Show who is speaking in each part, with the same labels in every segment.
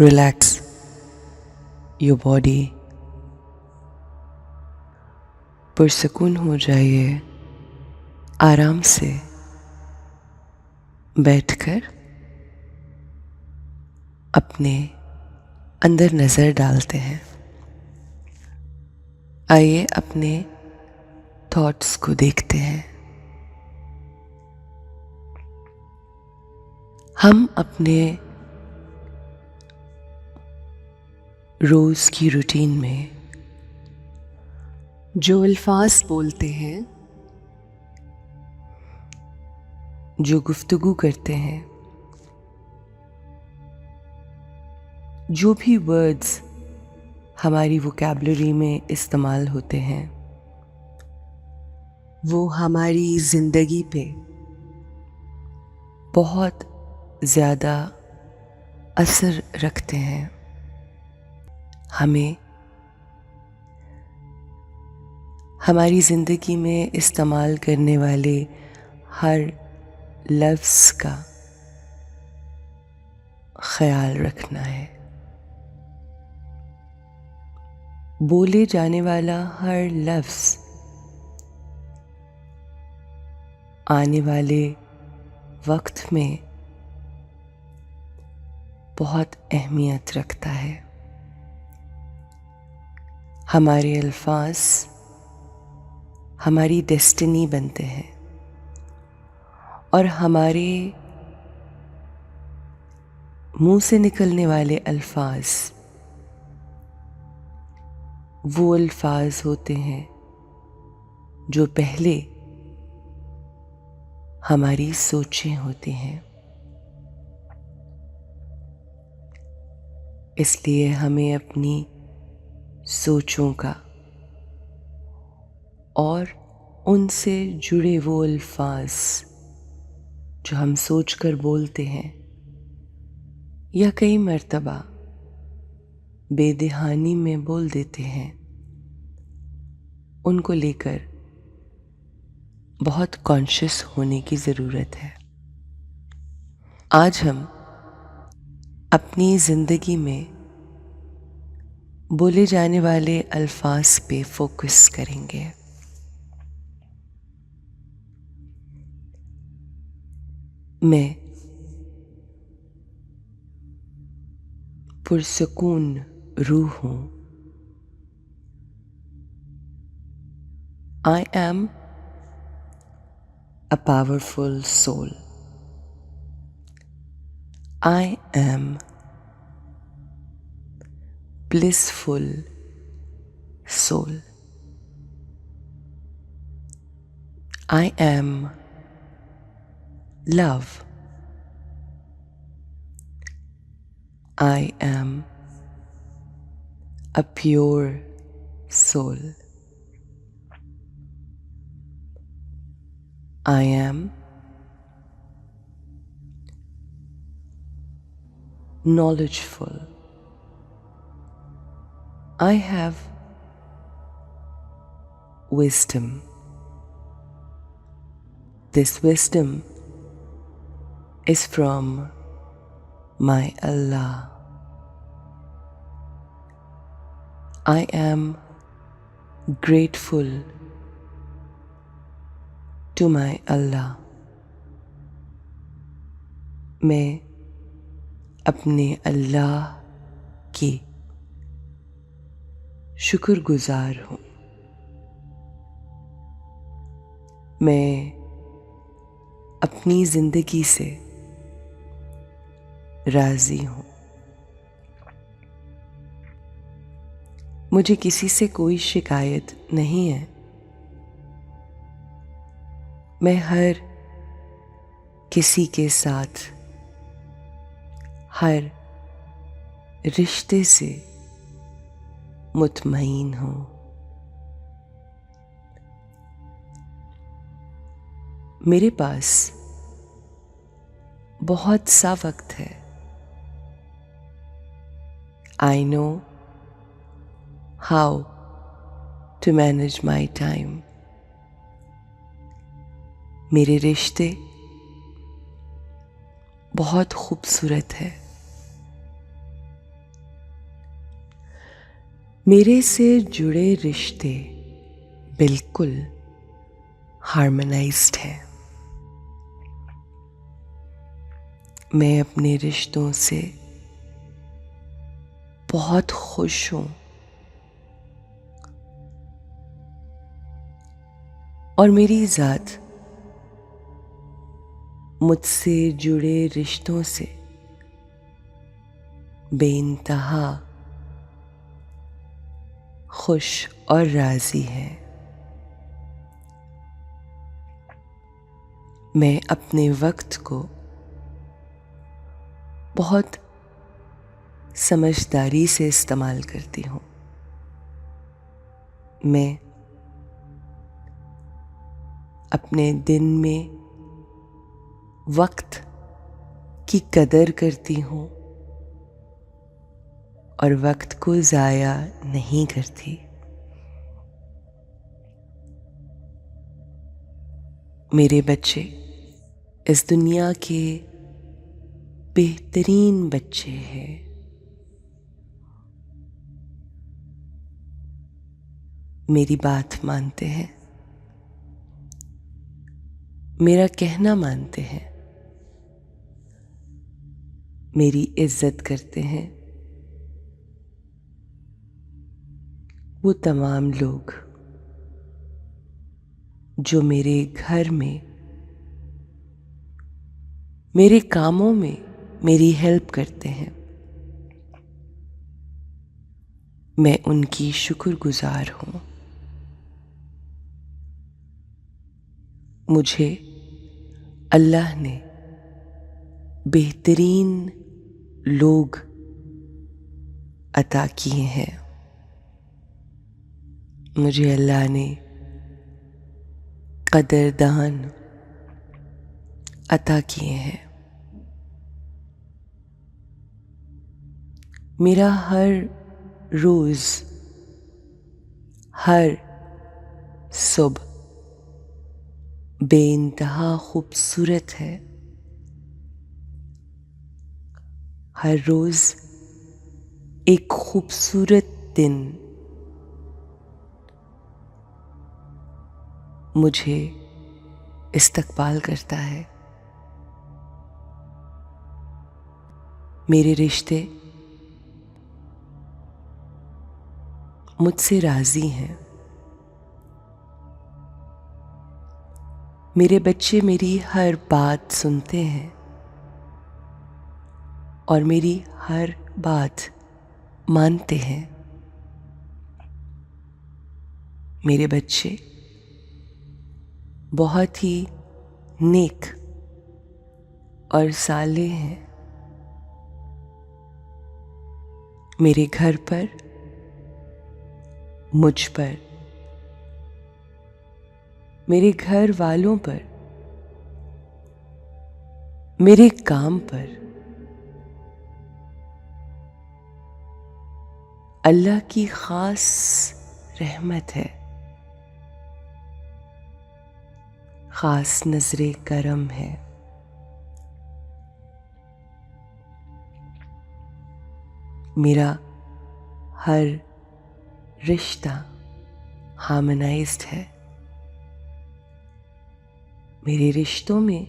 Speaker 1: Relax your body. पुरसकून हो जाइए आराम से बैठकर अपने अंदर नज़र डालते हैं। आइए अपने थॉट्स को देखते हैं। हम अपने रोज़ की रूटीन में जो अल्फाज बोलते हैं, जो गुफ्तगू करते हैं, जो भी वर्ड्स हमारी वोकैबुलरी में इस्तेमाल होते हैं, वो हमारी ज़िंदगी पे बहुत ज़्यादा असर रखते हैं। हमें हमारी ज़िंदगी में इस्तेमाल करने वाले हर लफ्ज़ का ख्याल रखना है। बोले जाने वाला हर लफ्ज़ आने वाले वक्त में बहुत अहमियत रखता है। हमारे अल्फाज हमारी डेस्टिनी बनते हैं और हमारे मुंह से निकलने वाले अल्फाज वो अल्फाज होते हैं जो पहले हमारी सोचें होती हैं। इसलिए हमें अपनी सोचों का और उनसे जुड़े वो अल्फाज जो हम सोचकर बोलते हैं या कई मर्तबा बेदहानी में बोल देते हैं, उनको लेकर बहुत कॉन्शियस होने की ज़रूरत है। आज हम अपनी ज़िंदगी में बोले जाने वाले अल्फाज पे फोकस करेंगे। मैं पुरसकून रूह हूँ। I am a powerful soul. I am blissful soul. I am love. I am a pure soul. I am knowledgeful. I have wisdom. This wisdom is from my Allah. I am grateful to my Allah. मैं अपने अल्लाह की शुक्रगुजार हूँ। मैं अपनी ज़िंदगी से राज़ी हूँ। मुझे किसी से कोई शिकायत नहीं है। मैं हर किसी के साथ हर रिश्ते से मुतमईन हूँ। मेरे पास बहुत सा वक्त है। I know how to manage my time. मेरे रिश्ते बहुत खूबसूरत है। मेरे से जुड़े रिश्ते बिल्कुल हार्मोनाइज्ड हैं। मैं अपने रिश्तों से बहुत खुश हूँ और मेरी ज़ात मुझसे जुड़े रिश्तों से बेइंतहा खुश और राज़ी है। मैं अपने वक्त को बहुत समझदारी से इस्तेमाल करती हूँ। मैं अपने दिन में वक्त की कदर करती हूँ और वक्त को ज़ाया नहीं करती। मेरे बच्चे इस दुनिया के बेहतरीन बच्चे हैं। मेरी बात मानते हैं, मेरा कहना मानते हैं, मेरी इज्जत करते हैं। वो तमाम लोग जो मेरे घर में मेरे कामों में मेरी हेल्प करते हैं, मैं उनकी शुक्रगुजार हूँ। मुझे अल्लाह ने बेहतरीन लोग अता किए हैं। मुझे अल्लाह ने कदरदान अता किए हैं। मेरा हर रोज़ हर सुबह बेइंतहा खूबसूरत है। हर रोज़ एक खूबसूरत दिन मुझे इस्तकबाल करता है। मेरे रिश्ते मुझसे राज़ी हैं। मेरे बच्चे मेरी हर बात सुनते हैं और मेरी हर बात मानते हैं। मेरे बच्चे बहुत ही नेक और सालेह हैं। मेरे घर पर, मुझ पर, मेरे घर वालों पर, मेरे काम पर अल्लाह की खास रहमत है, खास नजरे करम है। मेरा हर रिश्ता हार्मोनाइज्ड है। मेरे रिश्तों में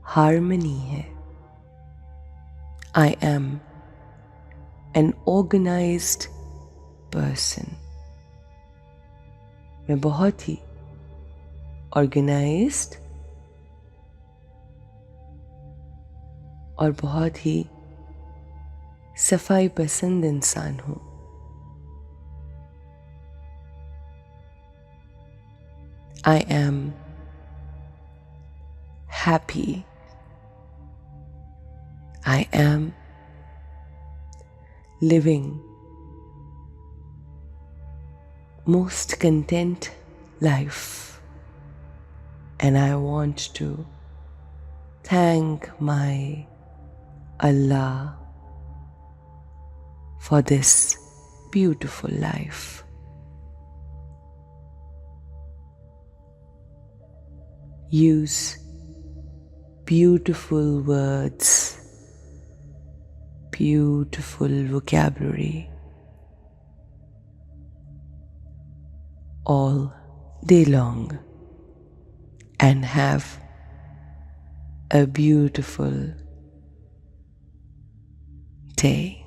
Speaker 1: हार्मनी है। I am an organised person. मैं बहुत ही ऑर्गेनाइज्ड और बहुत ही सफाई पसंद इंसान हूँ। I am happy. I am living most content life, and I want to thank my Allah for this beautiful life. Use beautiful words, beautiful vocabulary, all day long and have a beautiful day.